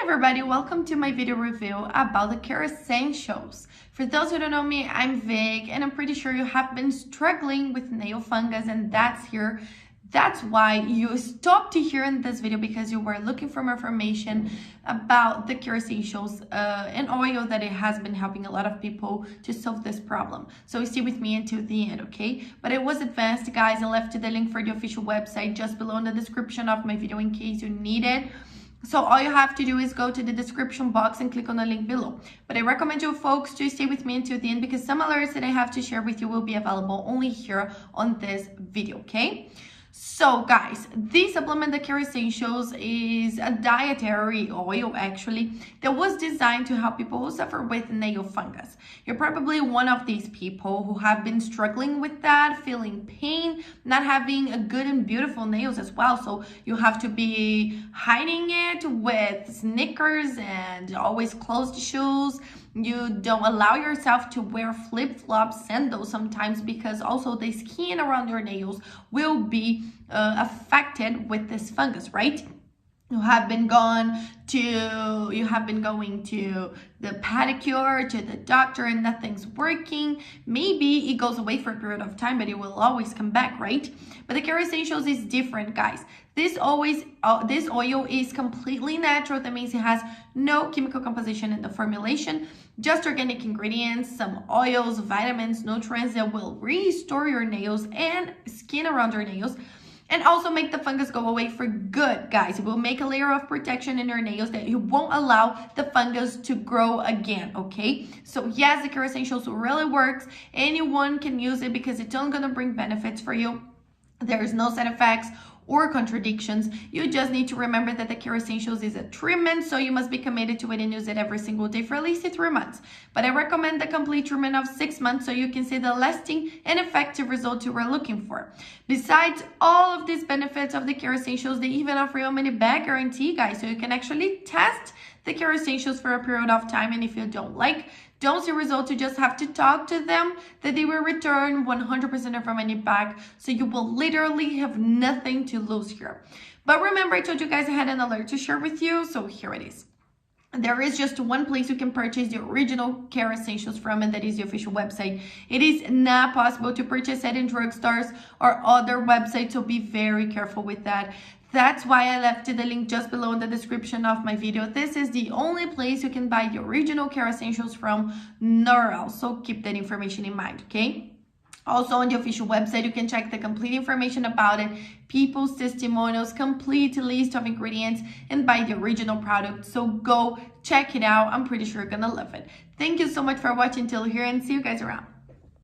everybody, welcome to my video review about the KERASSENTIALS. For those who don't know me, I'm Vic and I'm pretty sure you have been struggling with nail fungus, and that's why you stopped to hear in this video, because you were looking for more information about the KERASSENTIALS, an oil that it has been helping a lot of people to solve this problem. So stay with me until the end, okay? But it was advanced, guys. I left the link for the official website just below in the description of my video in case you need it. So all you have to do is go to the description box and click on the link below. But I recommend you folks to stay with me until the end, because some alerts that I have to share with you will be available only here on this video, okay? So guys, this supplement, the KERASSENTIALS, is a dietary oil actually that was designed to help people who suffer with nail fungus. You're probably one of these people who have been struggling with that, feeling pain, not having a good and beautiful nails as well. So you have to be hiding it with sneakers and always closed shoes. You don't allow yourself to wear flip-flops, sandals sometimes, because also the skin around your nails will be affected with this fungus, right? You have been going to the pedicure, to the doctor, and nothing's working. Maybe it goes away for a period of time, but it will always come back, right? But the KERASSENTIALS is different, guys. This oil is completely natural. That means it has no chemical composition in the formulation, just organic ingredients, some oils, vitamins, nutrients that will restore your nails and skin around your nails, and also make the fungus go away for good, guys. It will make a layer of protection in your nails that you won't allow the fungus to grow again, okay? So yes, the KERASSENTIALS really works. Anyone can use it because it's only gonna bring benefits for you. There's no side effects or contradictions. You just need to remember that the KERASSENTIALS is a treatment, so you must be committed to it and use it every single day for at least 3 months. But I recommend the complete treatment of 6 months so you can see the lasting and effective results you were looking for. Besides all of these benefits of the KERASSENTIALs, they even offer you a money-back guarantee, guys, so you can actually test the KERASSENTIALs for a period of time, and if you don't see results, you just have to talk to them that they will return 100% of your money back, so you will literally have nothing to lose here. But remember, I told you guys I had an alert to share with you, so here it is. There is just one place you can purchase the original KERASSENTIALs from, and that is the official website. It is not possible to purchase it in drugstores or other websites, so be very careful with that. That's why I left the link just below in the description of my video. This is the only place you can buy the original KERASSENTIALs from, nowhere else. So keep that information in mind, okay? Also on the official website, you can check the complete information about it, people's testimonials, complete list of ingredients, and buy the original product. So go check it out. I'm pretty sure you're gonna love it. Thank you so much for watching till here, and see you guys around.